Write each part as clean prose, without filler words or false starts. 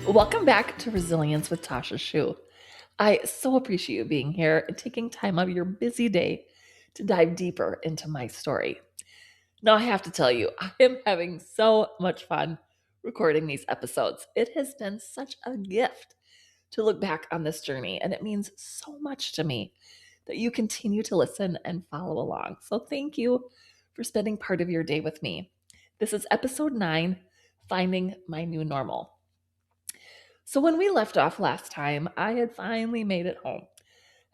Welcome back to Resilience with Tasha Schuh. I so appreciate you being here and taking time out of your busy day to dive deeper into my story. Now, I have to tell you, I am having so much fun recording these episodes. It has been such a gift to look back on this journey, and it means so much to me that you continue to listen and follow along. So, thank you for spending part of your day with me. This is episode 9, Finding My New Normal. So, when we left off last time, I had finally made it home.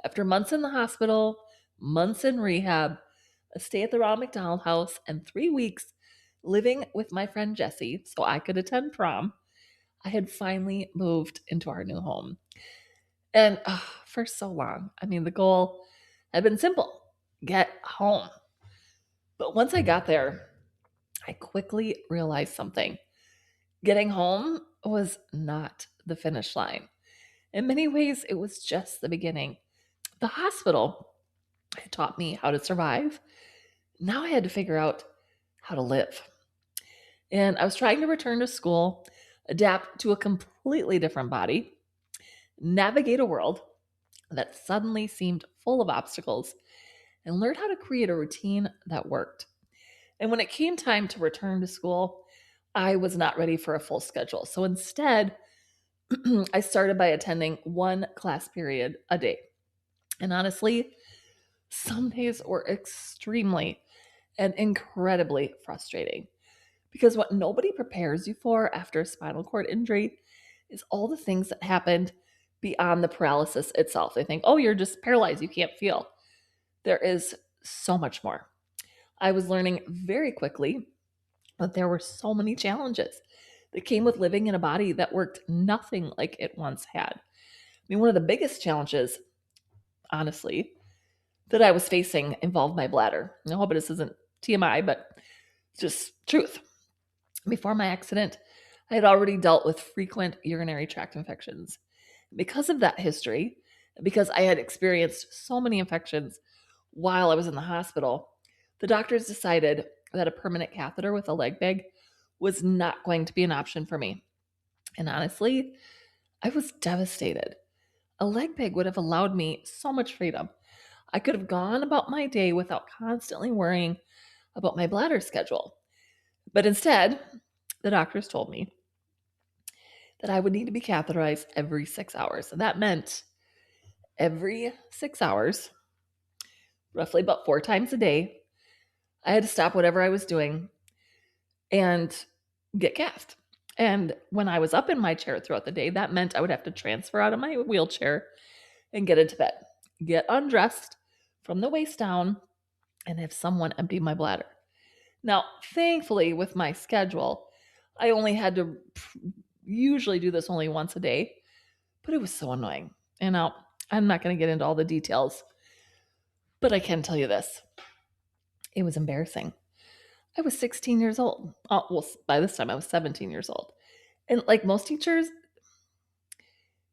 After months in the hospital, months in rehab, a stay at the Ronald McDonald House, and 3 weeks living with my friend Jessie so I could attend prom, I had finally moved into our new home. And for so long, the goal had been simple: get home. But once I got there, I quickly realized something. Getting home was not the finish line. In many ways, it was just the beginning. The hospital had taught me how to survive. Now I had to figure out how to live. And I was trying to return to school, adapt to a completely different body, navigate a world that suddenly seemed full of obstacles, and learn how to create a routine that worked. And when it came time to return to school, I was not ready for a full schedule. So instead, I started by attending one class period a day. And honestly, some days were extremely and incredibly frustrating because what nobody prepares you for after a spinal cord injury is all the things that happened beyond the paralysis itself. They think, oh, you're just paralyzed, you can't feel. There is so much more. I was learning very quickly that there were so many challenges that came with living in a body that worked nothing like it once had. One of the biggest challenges, honestly, that I was facing involved my bladder. I hope this isn't TMI, but it's just truth. Before my accident, I had already dealt with frequent urinary tract infections. Because of that history, because I had experienced so many infections while I was in the hospital, the doctors decided that a permanent catheter with a leg bag was not going to be an option for me. And honestly, I was devastated. A leg bag would have allowed me so much freedom. I could have gone about my day without constantly worrying about my bladder schedule. But instead, the doctors told me that I would need to be catheterized every 6 hours. And that meant every 6 hours, roughly about 4 times a day, I had to stop whatever I was doing and get cathed. And when I was up in my chair throughout the day, that meant I would have to transfer out of my wheelchair and get into bed, get undressed from the waist down, and have someone empty my bladder. Now, thankfully, with my schedule, I only had to usually do this only once a day, but it was so annoying. And now I'm not going to get into all the details, but I can tell you this. It was embarrassing. I was 16 years old. Oh, well, by this time I was 17 years old. And like most teachers,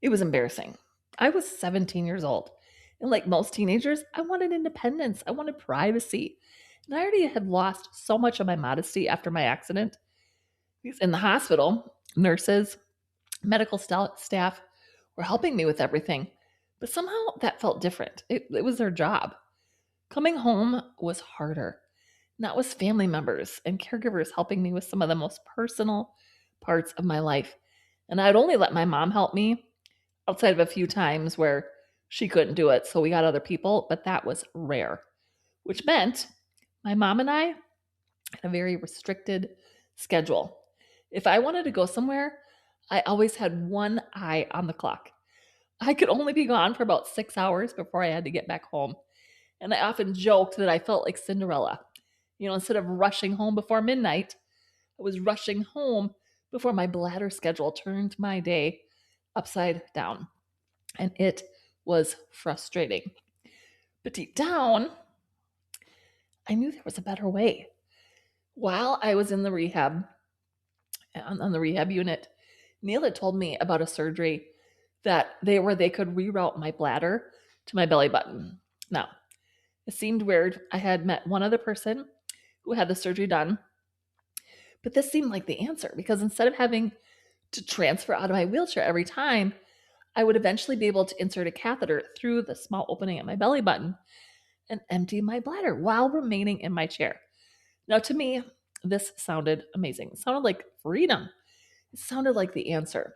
it was embarrassing. I was 17 years old. And like most teenagers, I wanted independence. I wanted privacy. And I already had lost so much of my modesty after my accident. Because in the hospital, nurses, medical staff were helping me with everything. But somehow that felt different. It was their job. Coming home was harder. Not with family members and caregivers helping me with some of the most personal parts of my life. And I'd only let my mom help me outside of a few times where she couldn't do it. So we got other people, but that was rare, which meant my mom and I had a very restricted schedule. If I wanted to go somewhere, I always had one eye on the clock. I could only be gone for about 6 hours before I had to get back home. And I often joked that I felt like Cinderella. Instead of rushing home before midnight, I was rushing home before my bladder schedule turned my day upside down. And it was frustrating. But deep down, I knew there was a better way. While I was in the rehab, on the rehab unit, Neil had told me about a surgery where they could reroute my bladder to my belly button. Now, it seemed weird. I had met one other person who had the surgery done, but this seemed like the answer because instead of having to transfer out of my wheelchair every time, I would eventually be able to insert a catheter through the small opening at my belly button and empty my bladder while remaining in my chair. Now, to me, this sounded amazing. It sounded like freedom. It sounded like the answer.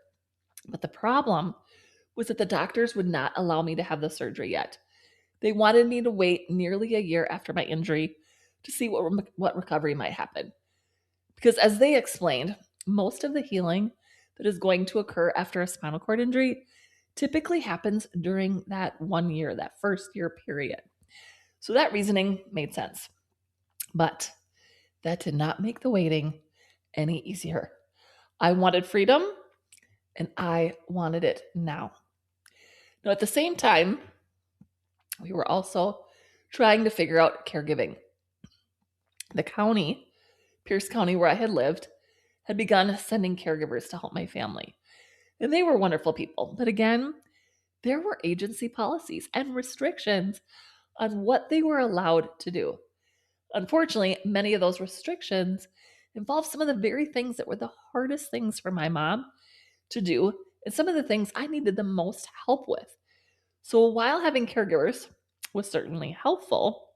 But the problem was that the doctors would not allow me to have the surgery yet. They wanted me to wait nearly a year after my injury to see what recovery might happen. Because as they explained, most of the healing that is going to occur after a spinal cord injury typically happens during that 1 year, that first year period. So that reasoning made sense. But that did not make the waiting any easier. I wanted freedom and I wanted it now. Now, at the same time, we were also trying to figure out caregiving. The county, Pierce County, where I had lived, had begun sending caregivers to help my family. And they were wonderful people. But again, there were agency policies and restrictions on what they were allowed to do. Unfortunately, many of those restrictions involved some of the very things that were the hardest things for my mom to do, and some of the things I needed the most help with. So while having caregivers was certainly helpful,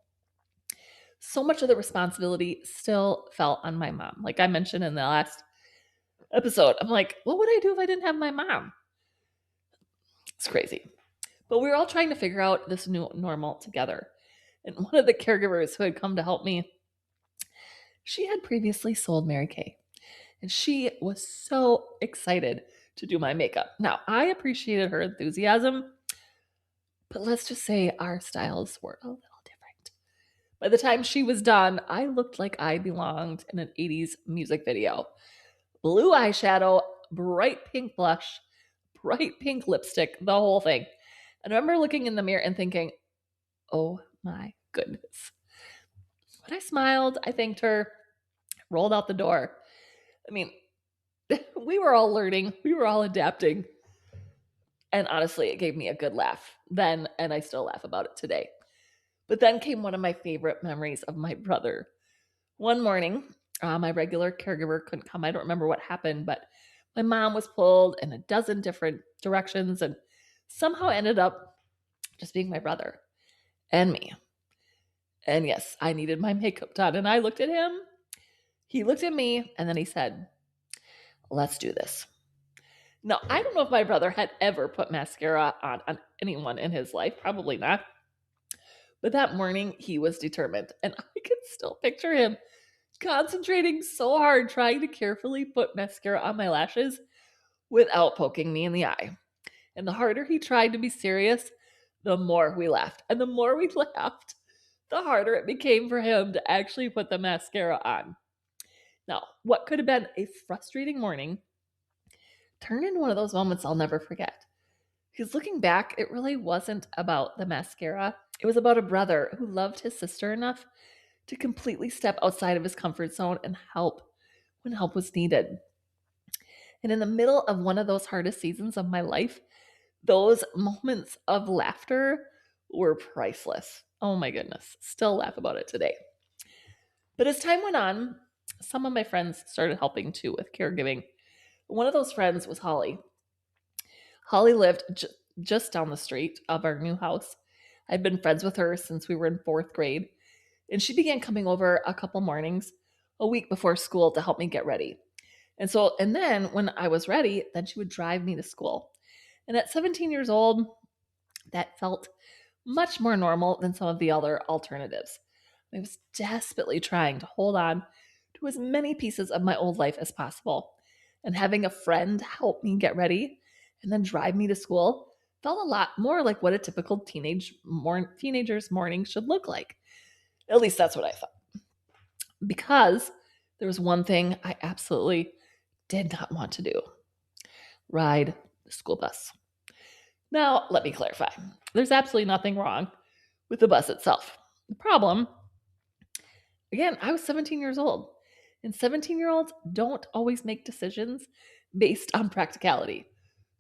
so much of the responsibility still fell on my mom. Like I mentioned in the last episode, I'm like, what would I do if I didn't have my mom? It's crazy. But we were all trying to figure out this new normal together. And one of the caregivers who had come to help me, she had previously sold Mary Kay. And she was so excited to do my makeup. Now, I appreciated her enthusiasm, but let's just say our styles were a little different. By the time she was done, I looked like I belonged in an 80s music video. Blue eyeshadow, bright pink blush, bright pink lipstick, the whole thing. And I remember looking in the mirror and thinking, oh my goodness. But I smiled, I thanked her, rolled out the door. I mean, we were all learning, we were all adapting. And honestly, it gave me a good laugh then, and I still laugh about it today. But then came one of my favorite memories of my brother. One morning, my regular caregiver couldn't come. I don't remember what happened, but my mom was pulled in a dozen different directions and somehow ended up just being my brother and me. And yes, I needed my makeup done. And I looked at him, he looked at me, and then he said, let's do this. Now, I don't know if my brother had ever put mascara on anyone in his life. Probably not. But that morning, he was determined. And I can still picture him concentrating so hard, trying to carefully put mascara on my lashes without poking me in the eye. And the harder he tried to be serious, the more we laughed. And the more we laughed, the harder it became for him to actually put the mascara on. Now, what could have been a frustrating morning turned into one of those moments I'll never forget. Because looking back, it really wasn't about the mascara. It was about a brother who loved his sister enough to completely step outside of his comfort zone and help when help was needed. And in the middle of one of those hardest seasons of my life, those moments of laughter were priceless. Oh my goodness. Still laugh about it today. But as time went on, some of my friends started helping too with caregiving. One of those friends was Holly. Holly lived just down the street of our new house. I'd been friends with her since we were in fourth grade, and she began coming over a couple mornings a week before school to help me get ready. And then when I was ready, then she would drive me to school. And at 17 years old, that felt much more normal than some of the other alternatives. I was desperately trying to hold on to as many pieces of my old life as possible. And having a friend help me get ready and then drive me to school felt a lot more like what a typical teenager's morning should look like. At least that's what I thought. Because there was one thing I absolutely did not want to do: ride the school bus. Now, let me clarify. There's absolutely nothing wrong with the bus itself. The problem, again, I was 17 years old, and 17-year-olds don't always make decisions based on practicality.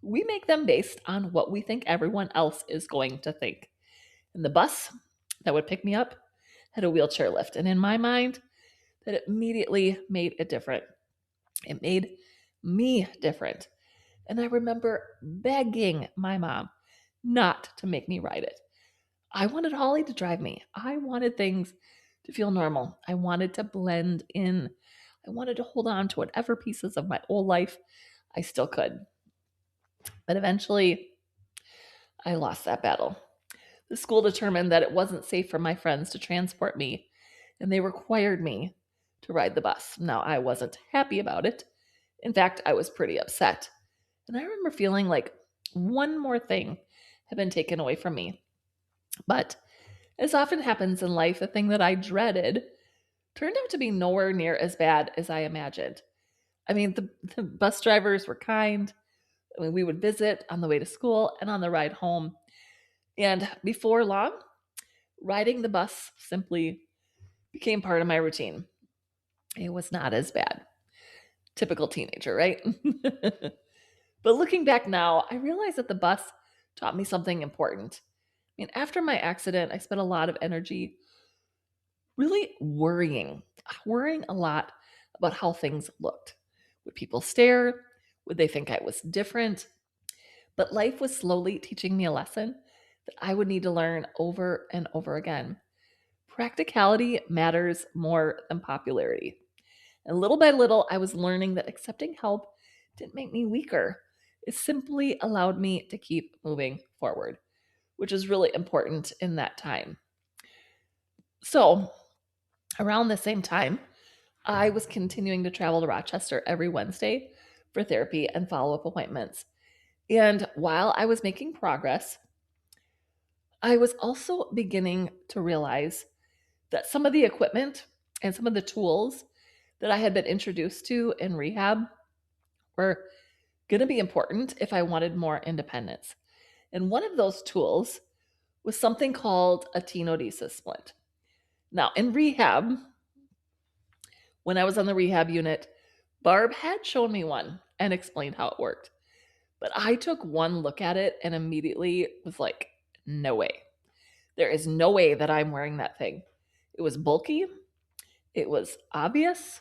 We make them based on what we think everyone else is going to think. And the bus that would pick me up had a wheelchair lift, and in my mind, that immediately made it different. It made me different. And I remember begging my mom not to make me ride it. I wanted Holly to drive me. I wanted things to feel normal. I wanted to blend in. I wanted to hold on to whatever pieces of my old life I still could. But eventually, I lost that battle. The school determined that it wasn't safe for my friends to transport me, and they required me to ride the bus. Now, I wasn't happy about it. In fact, I was pretty upset. And I remember feeling like one more thing had been taken away from me. But as often happens in life, the thing that I dreaded turned out to be nowhere near as bad as I imagined. I mean, the bus drivers were kind. I mean, we would visit on the way to school and on the ride home. And before long, riding the bus simply became part of my routine. It was not as bad. Typical teenager, right? But looking back now, I realize that the bus taught me something important. I mean, after my accident, I spent a lot of energy really worrying a lot about how things looked. Would people stare? Would they think I was different? But life was slowly teaching me a lesson that I would need to learn over and over again. Practicality matters more than popularity. And little by little, I was learning that accepting help didn't make me weaker. It simply allowed me to keep moving forward, which is really important in that time. So, around the same time, I was continuing to travel to Rochester every Wednesday for therapy and follow up appointments. And while I was making progress, I was also beginning to realize that some of the equipment and some of the tools that I had been introduced to in rehab were going to be important if I wanted more independence. And one of those tools was something called a tenodesis splint. Now, in rehab, when I was on the rehab unit, Barb had shown me one and explained how it worked. But I took one look at it and immediately was like, no way. There is no way that I'm wearing that thing. It was bulky, it was obvious,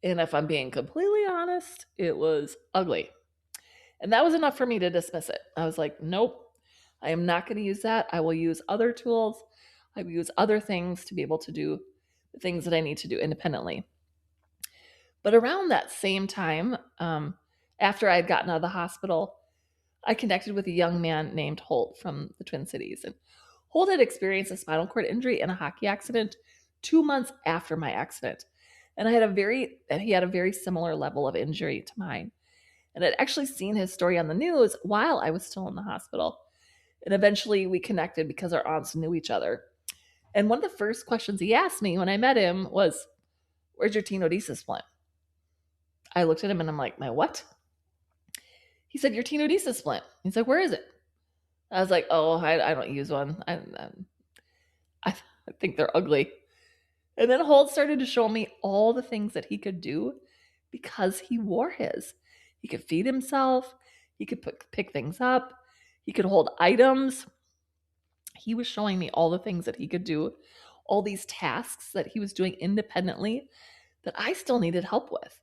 and if I'm being completely honest, it was ugly. And that was enough for me to dismiss it. I was like, nope, I am not going to use that. I will use other tools. I will use other things to be able to do the things that I need to do independently. But around that same time, after I had gotten out of the hospital, I connected with a young man named Holt from the Twin Cities. And Holt had experienced a spinal cord injury in a hockey accident 2 months after my accident. And he had a very similar level of injury to mine. And I'd actually seen his story on the news while I was still in the hospital. And eventually we connected because our aunts knew each other. And one of the first questions he asked me when I met him was, "Where's your tenodesis splint?" I looked at him and I'm like, "My what?" He said, "Your tenodesis splint." He's like, "Where is it?" I was like, "Oh, I don't use one. I think they're ugly." And then Holt started to show me all the things that he could do because he wore his. He could feed himself. He could pick things up. He could hold items. He was showing me all the things that he could do, all these tasks that he was doing independently that I still needed help with.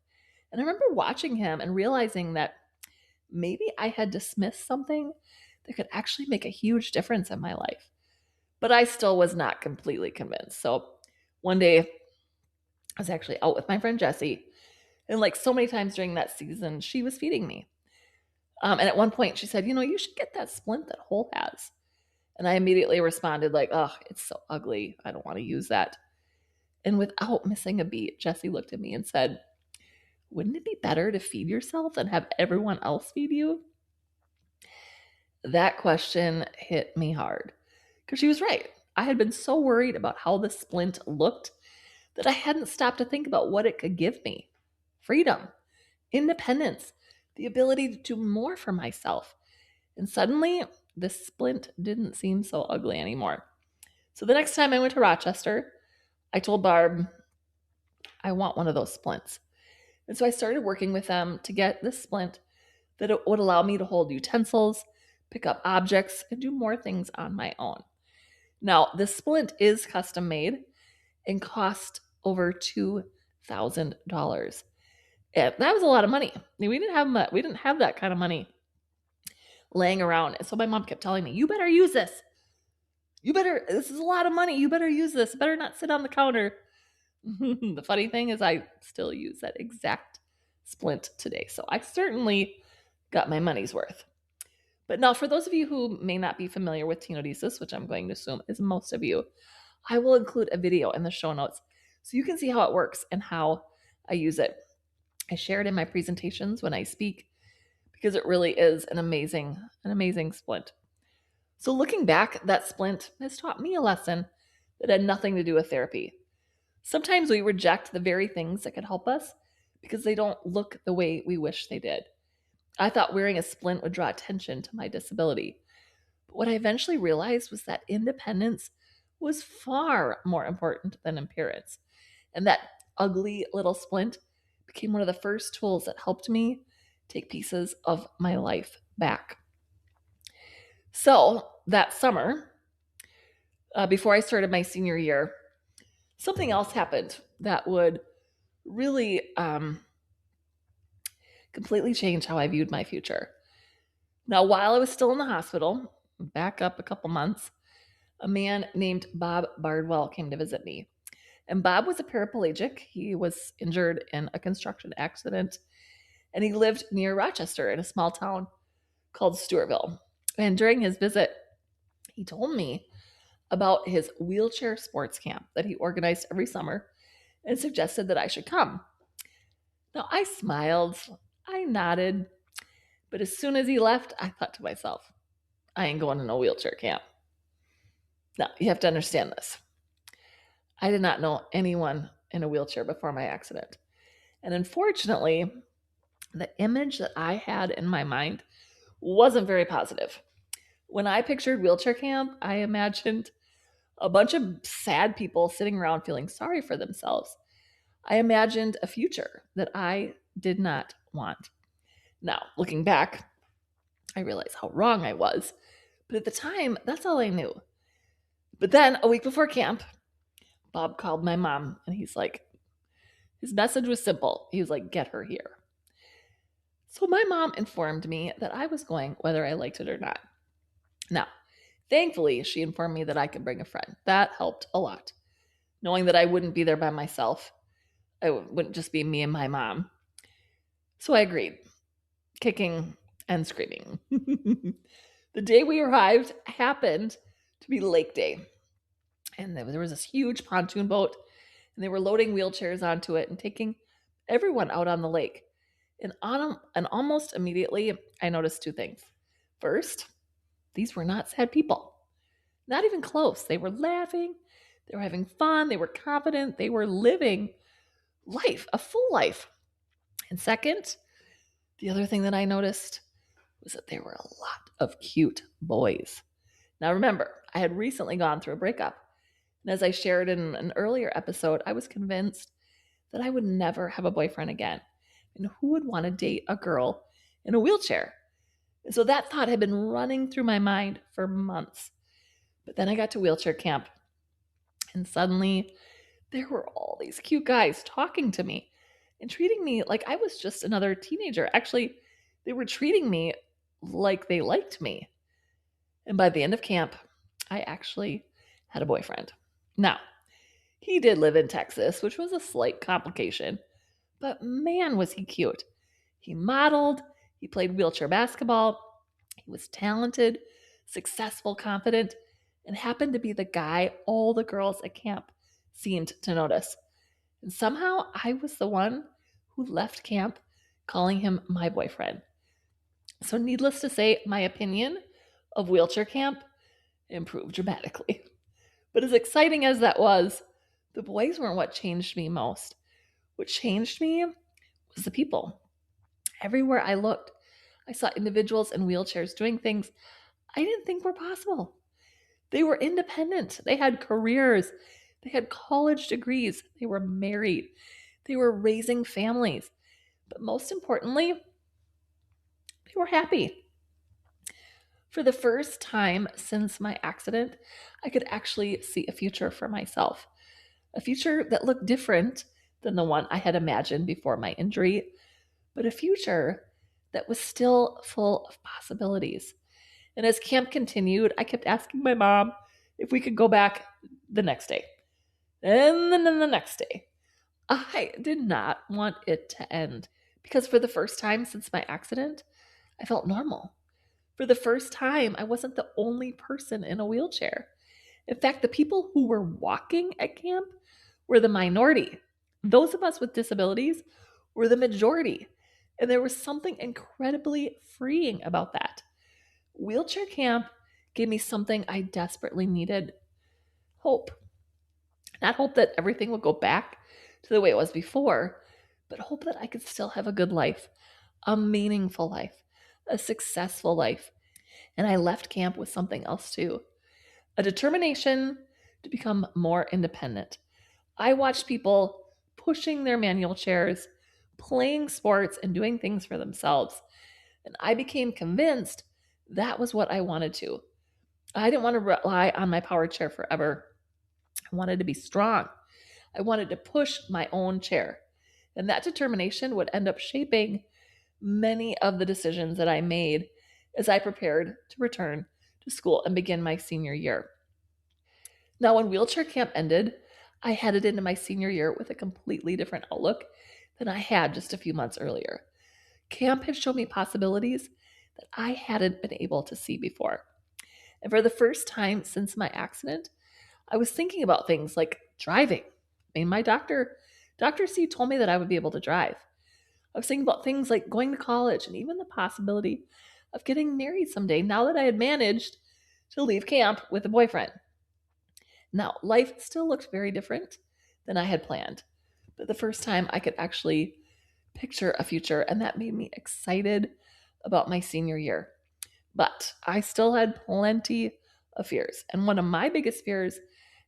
And I remember watching him and realizing that maybe I had dismissed something that could actually make a huge difference in my life. But I still was not completely convinced. So one day I was actually out with my friend Jessie. And like so many times during that season, she was feeding me. And at one point she said, "You should get that splint that Holt has." And I immediately responded like, "Oh, it's so ugly. I don't want to use that." And without missing a beat, Jessie looked at me and said, "Wouldn't it be better to feed yourself and have everyone else feed you?" That question hit me hard because she was right. I had been so worried about how the splint looked that I hadn't stopped to think about what it could give me: freedom, independence, the ability to do more for myself. And suddenly, the splint didn't seem so ugly anymore. So the next time I went to Rochester, I told Barb, "I want one of those splints." And so I started working with them to get this splint that it would allow me to hold utensils, pick up objects, and do more things on my own. Now, this splint is custom made and cost over $2,000. And that was a lot of money. We didn't have much, we didn't have that kind of money laying around. And so my mom kept telling me, "You better use this. This is a lot of money. You better use this. Better not sit on the counter." The funny thing is I still use that exact splint today. So I certainly got my money's worth. But now, for those of you who may not be familiar with tenodesis, which I'm going to assume is most of you, I will include a video in the show notes so you can see how it works and how I use it. I share it in my presentations when I speak because it really is an amazing splint. So looking back, that splint has taught me a lesson that had nothing to do with therapy. Sometimes we reject the very things that could help us because they don't look the way we wish they did. I thought wearing a splint would draw attention to my disability. But what I eventually realized was that independence was far more important than appearance. And that ugly little splint became one of the first tools that helped me take pieces of my life back. So that summer, before I started my senior year, something else happened that would really completely change how I viewed my future. Now, while I was still in the hospital, back up a couple months, a man named Bob Bardwell came to visit me. And Bob was a paraplegic. He was injured in a construction accident, and he lived near Rochester in a small town called Stewartville. And during his visit, he told me about his wheelchair sports camp that he organized every summer and suggested that I should come. Now, I smiled, I nodded, but as soon as he left, I thought to myself, I ain't going to no wheelchair camp. Now, you have to understand this. I did not know anyone in a wheelchair before my accident. And unfortunately, the image that I had in my mind wasn't very positive. When I pictured wheelchair camp, I imagined a bunch of sad people sitting around feeling sorry for themselves. I imagined a future that I did not want. Now, looking back, I realize how wrong I was. But at the time, that's all I knew. But then, a week before camp, Bob called my mom and he's like, his message was simple. He was like, "Get her here." So my mom informed me that I was going whether I liked it or not. Now, thankfully, she informed me that I could bring a friend. That helped a lot. Knowing that I wouldn't be there by myself, it wouldn't just be me and my mom. So I agreed, kicking and screaming. The day we arrived happened to be Lake Day. And there was this huge pontoon boat, and they were loading wheelchairs onto it and taking everyone out on the lake. And almost immediately, I noticed two things. First, these were not sad people. Not even close. They were laughing. They were having fun. They were confident. They were living life, a full life. And second, the other thing that I noticed was that there were a lot of cute boys. Now remember, I had recently gone through a breakup. And as I shared in an earlier episode, I was convinced that I would never have a boyfriend again. And who would want to date a girl in a wheelchair? And so that thought had been running through my mind for months. But then I got to wheelchair camp, and suddenly there were all these cute guys talking to me and treating me like I was just another teenager. Actually, they were treating me like they liked me. And by the end of camp, I actually had a boyfriend. Now, he did live in Texas, which was a slight complication, but man, was he cute. He modeled, he played wheelchair basketball, he was talented, successful, confident, and happened to be the guy all the girls at camp seemed to notice. And somehow I was the one who left camp calling him my boyfriend. So needless to say, my opinion of wheelchair camp improved dramatically. But as exciting as that was, the boys weren't what changed me most. What changed me was the people. Everywhere I looked, I saw individuals in wheelchairs doing things I didn't think were possible. They were independent. They had careers. They had college degrees. They were married. They were raising families. But most importantly, they were happy. For the first time since my accident, I could actually see a future for myself. A future that looked different than the one I had imagined before my injury, but a future that was still full of possibilities. And as camp continued, I kept asking my mom if we could go back the next day. And then the next day. I did not want it to end because for the first time since my accident, I felt normal. For the first time, I wasn't the only person in a wheelchair. In fact, the people who were walking at camp were the minority. Those of us with disabilities were the majority. And there was something incredibly freeing about that. Wheelchair camp gave me something I desperately needed: hope. Not hope that everything would go back to the way it was before, but hope that I could still have a good life, a meaningful life, a successful life. And I left camp with something else too: a determination to become more independent. I watched people pushing their manual chairs, playing sports, and doing things for themselves. And I became convinced that was what I wanted to. I didn't want to rely on my power chair forever. I wanted to be strong. I wanted to push my own chair. And that determination would end up shaping many of the decisions that I made as I prepared to return to school and begin my senior year. Now, when wheelchair camp ended, I headed into my senior year with a completely different outlook than I had just a few months earlier. Camp had shown me possibilities that I hadn't been able to see before. And for the first time since my accident, I was thinking about things like driving. I mean, my Dr. C told me that I would be able to drive. I was thinking about things like going to college and even the possibility of getting married someday now that I had managed to leave camp with a boyfriend. Now, life still looked very different than I had planned, but the first time I could actually picture a future, and that made me excited about my senior year. But I still had plenty of fears. And one of my biggest fears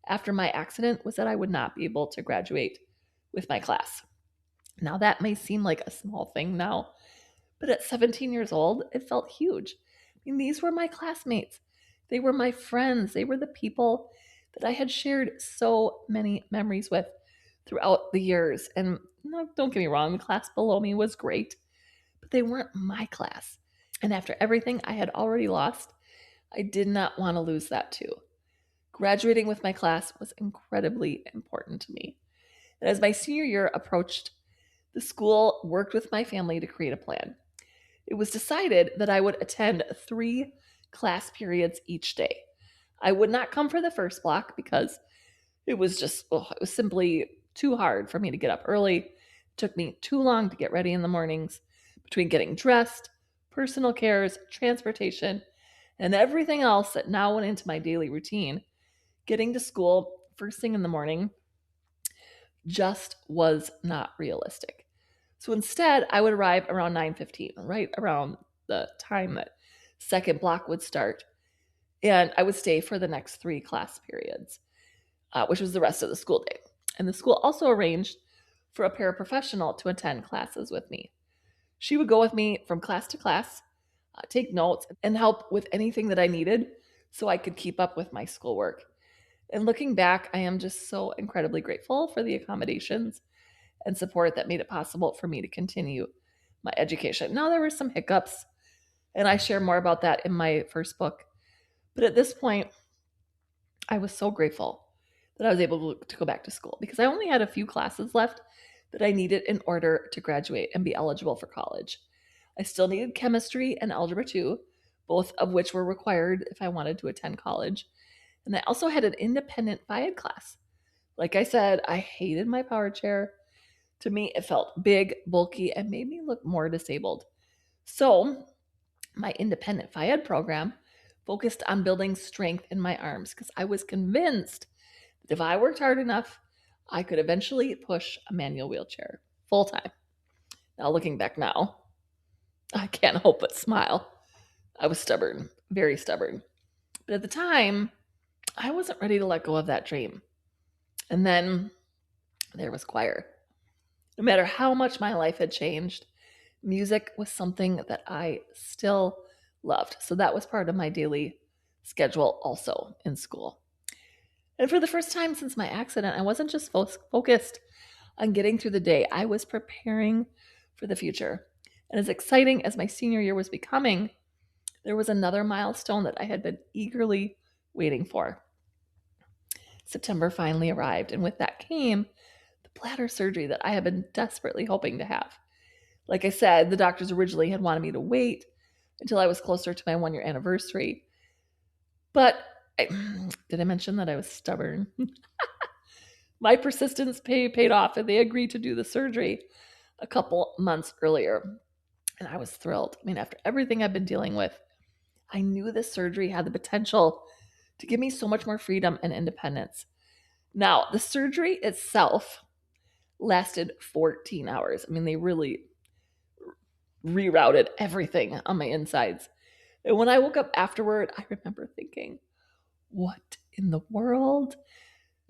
after my accident was that I would not be able to graduate with my class. Now, that may seem like a small thing now, but at 17 years old, it felt huge. I mean, these were my classmates. They were my friends. They were the people that I had shared so many memories with throughout the years. And no, don't get me wrong, the class below me was great, but they weren't my class. And after everything I had already lost, I did not want to lose that too. Graduating with my class was incredibly important to me. And as my senior year approached, the school worked with my family to create a plan. It was decided that I would attend 3 class periods each day. I would not come for the first block because it was simply too hard for me to get up early. It took me too long to get ready in the mornings between getting dressed, personal cares, transportation, and everything else that now went into my daily routine. Getting to school first thing in the morning just was not realistic. So instead, I would arrive around 9:15, right around the time that second block would start, and I would stay for the next 3 class periods, which was the rest of the school day. And the school also arranged for a paraprofessional to attend classes with me. She would go with me from class to class, take notes, and help with anything that I needed so I could keep up with my schoolwork. And looking back, I am just so incredibly grateful for the accommodations and support that made it possible for me to continue my education. Now, there were some hiccups, and I share more about that in my first book. But at this point, I was so grateful that I was able to go back to school because I only had a few classes left that I needed in order to graduate and be eligible for college. I still needed chemistry and algebra 2, both of which were required if I wanted to attend college. And I also had an independent phy ed class. Like I said, I hated my power chair. To me, it felt big, bulky, and made me look more disabled. So, my independent phy ed program focused on building strength in my arms because I was convinced that if I worked hard enough, I could eventually push a manual wheelchair full time. Now, looking back now, I can't help but smile. I was stubborn, very stubborn. But at the time, I wasn't ready to let go of that dream. And then there was choir. No matter how much my life had changed, music was something that I still loved. So that was part of my daily schedule also in school. And for the first time since my accident, I wasn't just focused on getting through the day, I was preparing for the future. And as exciting as my senior year was becoming, there was another milestone that I had been eagerly waiting for. September finally arrived, and with that came the bladder surgery that I had been desperately hoping to have. Like I said, the doctors originally had wanted me to wait until I was closer to my 1 year anniversary. But did I mention that I was stubborn? My persistence paid off, and they agreed to do the surgery a couple months earlier. And I was thrilled. I mean, after everything I've been dealing with, I knew this surgery had the potential to give me so much more freedom and independence. Now, the surgery itself lasted 14 hours. I mean, they really rerouted everything on my insides. And when I woke up afterward, I remember thinking, what in the world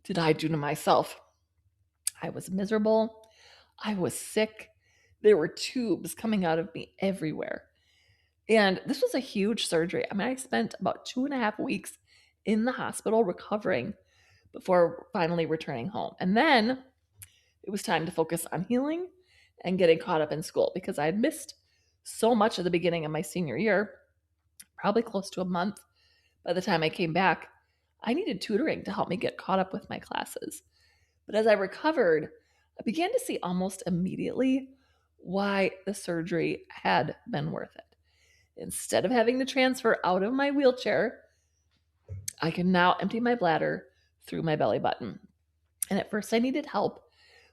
did I do to myself? I was miserable. I was sick. There were tubes coming out of me everywhere. And this was a huge surgery. I mean, I spent about 2.5 weeks in the hospital recovering before finally returning home. And then it was time to focus on healing and getting caught up in school because I had missed so much of the beginning of my senior year, probably close to a month by the time I came back. I needed tutoring to help me get caught up with my classes. But as I recovered, I began to see almost immediately why the surgery had been worth it. Instead of having to transfer out of my wheelchair, I can now empty my bladder through my belly button. And at first I needed help,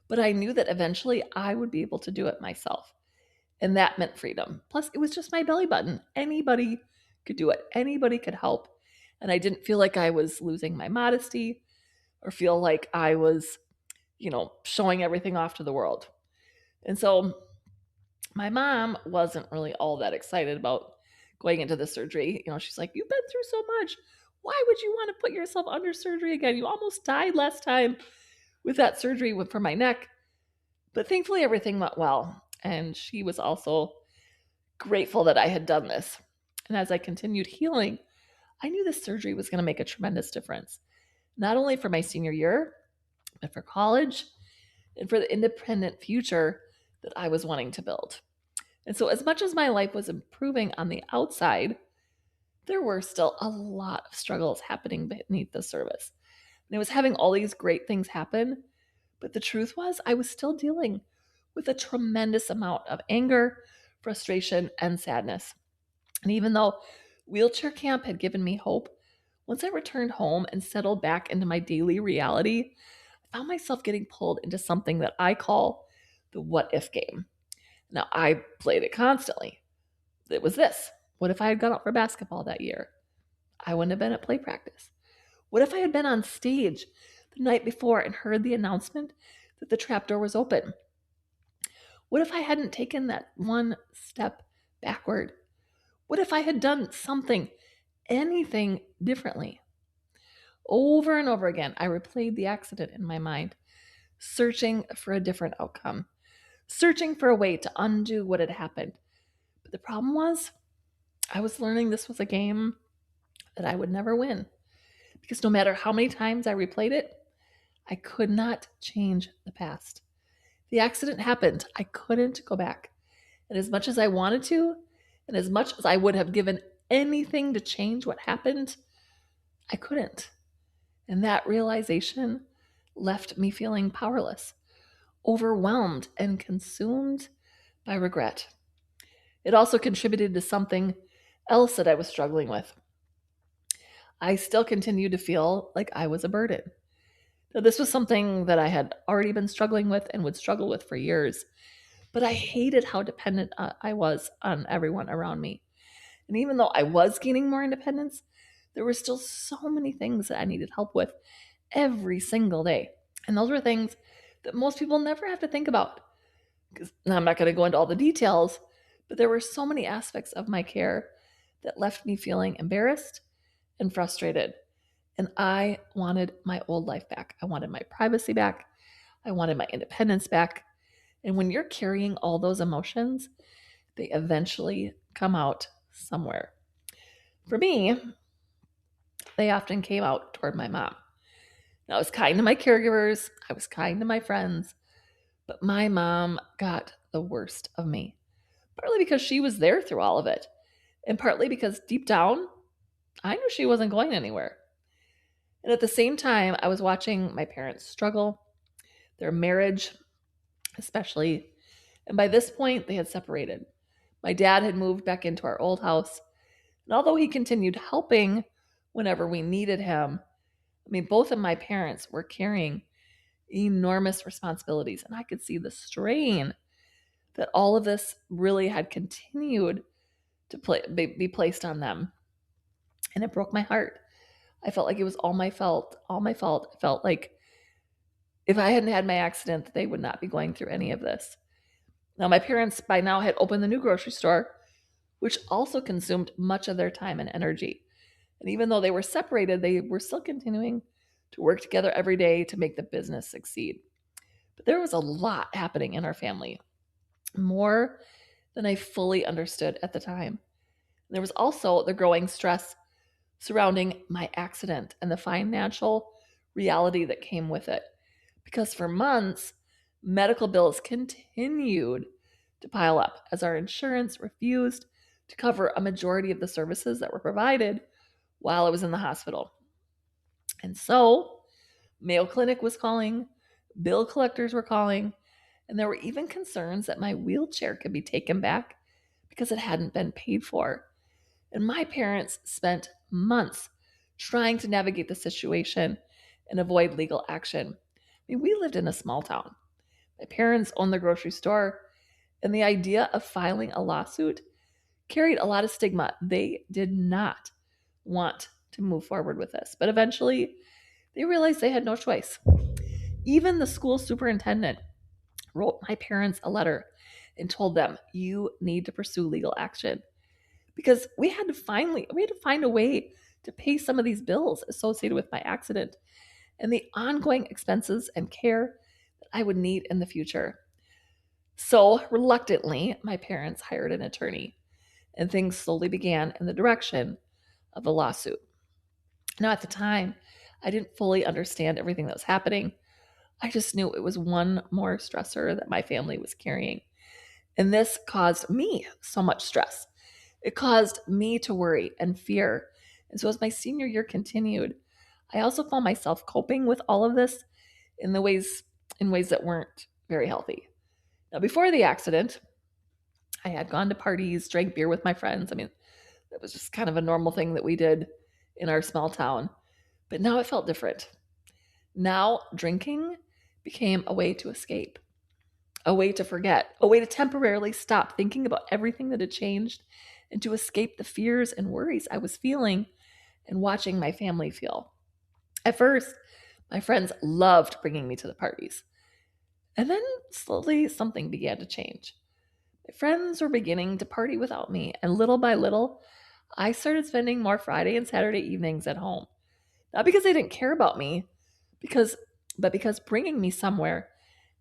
but I knew that eventually I would be able to do it myself. And that meant freedom. Plus, it was just my belly button. Anybody could do it, anybody could help. And I didn't feel like I was losing my modesty or feel like I was, showing everything off to the world. And so my mom wasn't really all that excited about going into the surgery. She's like, you've been through so much. Why would you want to put yourself under surgery again? You almost died last time with that surgery for my neck. But thankfully, everything went well. And she was also grateful that I had done this. And as I continued healing, I knew this surgery was going to make a tremendous difference, not only for my senior year, but for college and for the independent future that I was wanting to build. And so, as much as my life was improving on the outside, there were still a lot of struggles happening beneath the surface. And I was having all these great things happen, but the truth was I was still dealing with a tremendous amount of anger, frustration, and sadness. And even though wheelchair camp had given me hope, once I returned home and settled back into my daily reality, I found myself getting pulled into something that I call the what if game. Now, I played it constantly. It was this: what if I had gone out for basketball that year? I wouldn't have been at play practice. What if I had been on stage the night before and heard the announcement that the trapdoor was open? What if I hadn't taken that one step backward? What if I had done something, anything differently? Over and over again, I replayed the accident in my mind, searching for a different outcome, searching for a way to undo what had happened. But the problem was, I was learning this was a game that I would never win, because no matter how many times I replayed it, I could not change the past. The accident happened. I couldn't go back. And as much as I wanted to, and as much as I would have given anything to change what happened, I couldn't. And that realization left me feeling powerless, overwhelmed, and consumed by regret. It also contributed to something else that I was struggling with. I still continued to feel like I was a burden. Now, this was something that I had already been struggling with and would struggle with for years, but I hated how dependent I was on everyone around me. And even though I was gaining more independence, there were still so many things that I needed help with every single day. And those were things that most people never have to think about. Because I'm not going to go into all the details, but there were so many aspects of my care that left me feeling embarrassed and frustrated. And I wanted my old life back. I wanted my privacy back. I wanted my independence back. And when you're carrying all those emotions, they eventually come out somewhere. For me, they often came out toward my mom. Now, I was kind to my caregivers, I was kind to my friends, but my mom got the worst of me. partly because she was there through all of it, and partly because deep down, I knew she wasn't going anywhere. And at the same time, I was watching my parents struggle, their marriage, especially. And by this point, they had separated. My dad had moved back into our old house. And although he continued helping whenever we needed him, both of my parents were carrying enormous responsibilities. And I could see the strain that all of this really had continued to be placed on them. And it broke my heart. I felt like it was all my fault, all my fault. I felt like if I hadn't had my accident, they would not be going through any of this. Now, my parents by now had opened the new grocery store, which also consumed much of their time and energy. And even though they were separated, they were still continuing to work together every day to make the business succeed. But there was a lot happening in our family, more than I fully understood at the time. There was also the growing stress surrounding my accident and the financial reality that came with it. Because for months, medical bills continued to pile up as our insurance refused to cover a majority of the services that were provided while I was in the hospital. And so, Mayo Clinic was calling, bill collectors were calling, and there were even concerns that my wheelchair could be taken back because it hadn't been paid for. And my parents spent months trying to navigate the situation and avoid legal action. We lived in a small town. My parents owned the grocery store, and the idea of filing a lawsuit carried a lot of stigma. They did not want to move forward with this, but eventually they realized they had no choice. Even the school superintendent wrote my parents a letter and told them, "You need to pursue legal action." Because we had to find a way to pay some of these bills associated with my accident and the ongoing expenses and care that I would need in the future. So, reluctantly, my parents hired an attorney, and things slowly began in the direction of a lawsuit. Now, at the time, I didn't fully understand everything that was happening. I just knew it was one more stressor that my family was carrying. And this caused me so much stress. It caused me to worry and fear. And so as my senior year continued, I also found myself coping with all of this in the ways in ways that weren't very healthy. Now, before the accident, I had gone to parties, drank beer with my friends. That was just kind of a normal thing that we did in our small town. But now it felt different. Now drinking became a way to escape, a way to forget, a way to temporarily stop thinking about everything that had changed and to escape the fears and worries I was feeling and watching my family feel. At first, my friends loved bringing me to the parties. And then slowly something began to change. My friends were beginning to party without me, and little by little, I started spending more Friday and Saturday evenings at home. Not because they didn't care about me, because but because bringing me somewhere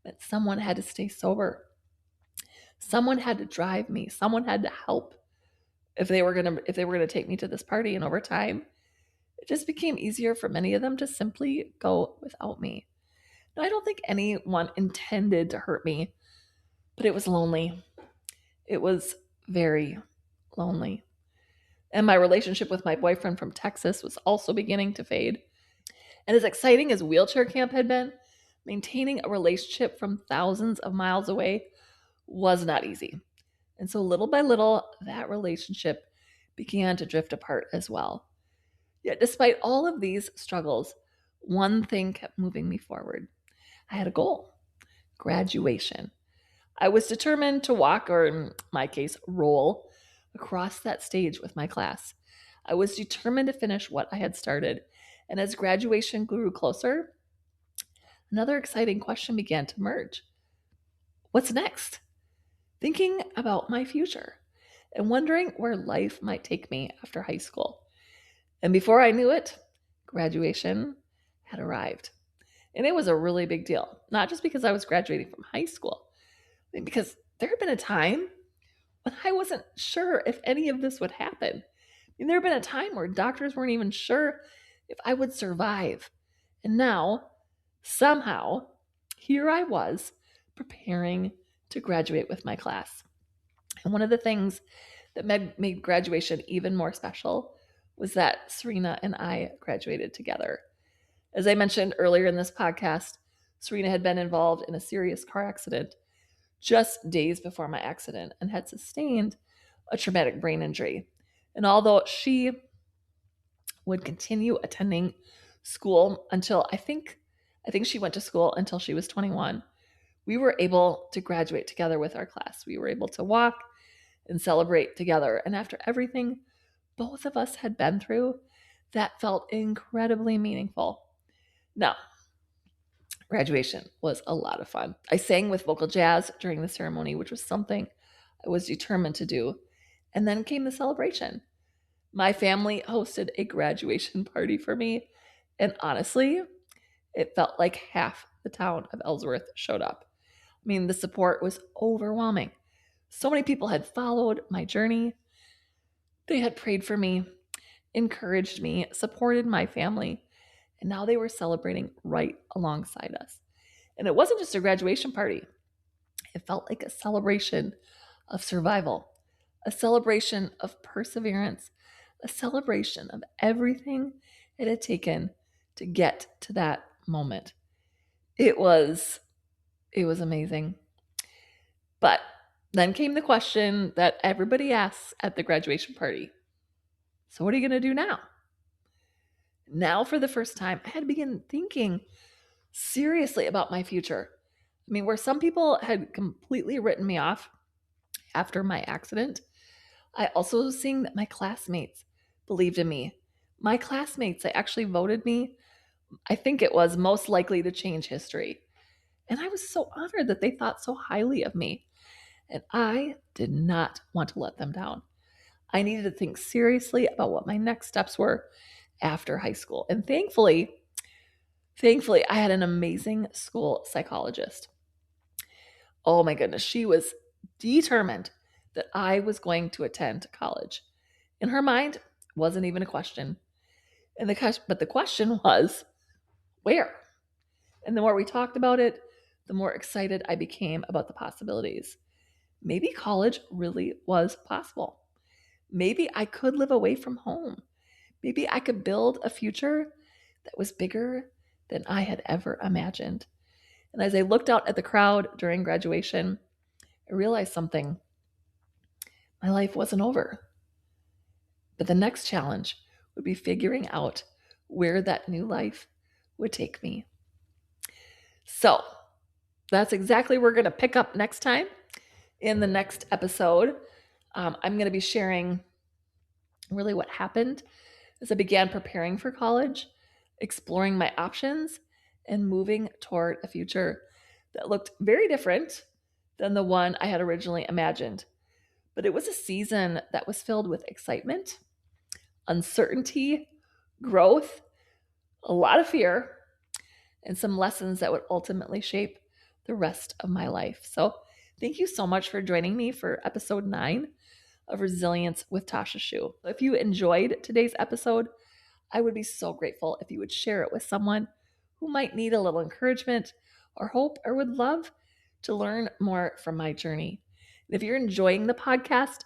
meant someone had to stay sober. Someone had to drive me. Someone had to help if they were gonna take me to this party. And over time, it just became easier for many of them to simply go without me. Now, I don't think anyone intended to hurt me, but it was lonely. It was very lonely. And my relationship with my boyfriend from Texas was also beginning to fade. And as exciting as wheelchair camp had been, maintaining a relationship from thousands of miles away was not easy. And so little by little, that relationship began to drift apart as well. Yet, despite all of these struggles, one thing kept moving me forward. I had a goal: graduation. I was determined to walk, or in my case, roll, across that stage with my class. I was determined to finish what I had started. And as graduation grew closer, another exciting question began to emerge. What's next? Thinking about my future and wondering where life might take me after high school. And before I knew it, graduation had arrived. And it was a really big deal, not just because I was graduating from high school, because there had been a time when I wasn't sure if any of this would happen. There had been a time where doctors weren't even sure if I would survive. And now, somehow, here I was preparing to graduate with my class. And one of the things that made graduation even more special was that Serena and I graduated together. As I mentioned earlier in this podcast, Serena had been involved in a serious car accident just days before my accident and had sustained a traumatic brain injury. And although she would continue attending school until I think she went to school until she was 21, we were able to graduate together with our class. We were able to walk and celebrate together. And after everything both of us had been through, that felt incredibly meaningful. Now, graduation was a lot of fun. I sang with vocal jazz during the ceremony, which was something I was determined to do. And then came the celebration. My family hosted a graduation party for me. And honestly, it felt like half the town of Ellsworth showed up. I mean, the support was overwhelming. So many people had followed my journey. They had prayed for me, encouraged me, supported my family, and now they were celebrating right alongside us. And it wasn't just a graduation party, it felt like a celebration of survival, a celebration of perseverance, a celebration of everything it had taken to get to that moment. It was amazing. But then came the question that everybody asks at the graduation party. So what are you going to do now? Now, for the first time, I had to begin thinking seriously about my future. I mean, where some people had completely written me off after my accident, I also was seeing that my classmates believed in me. My classmates, they actually voted me, I think it was most likely to change history. And I was so honored that they thought so highly of me. And I did not want to let them down. I needed to think seriously about what my next steps were after high school. And thankfully, I had an amazing school psychologist. Oh my goodness, she was determined that I was going to attend college. In her mind, wasn't even a question. But the question was, where? And the more we talked about it, the more excited I became about the possibilities. Maybe college really was possible. Maybe I could live away from home. Maybe I could build a future that was bigger than I had ever imagined. And as I looked out at the crowd during graduation, I realized something. My life wasn't over. But the next challenge would be figuring out where that new life would take me. So that's exactly where we're going to pick up next time in the next episode. I'm going to be sharing really what happened as I began preparing for college, exploring my options, and moving toward a future that looked very different than the one I had originally imagined. But it was a season that was filled with excitement, uncertainty, growth, a lot of fear, and some lessons that would ultimately shape the rest of my life. So thank you so much for joining me for episode 9 of Resilience with Tasha Schuh. If you enjoyed today's episode, I would be so grateful if you would share it with someone who might need a little encouragement or hope or would love to learn more from my journey. And if you're enjoying the podcast,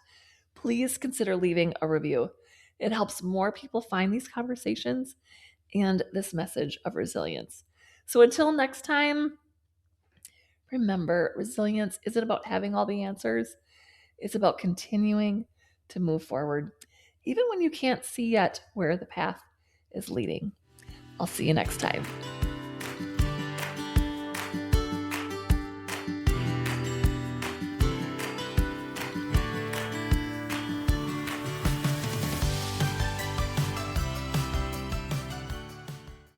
please consider leaving a review. It helps more people find these conversations and this message of resilience. So until next time, remember, resilience isn't about having all the answers. It's about continuing to move forward, even when you can't see yet where the path is leading. I'll see you next time.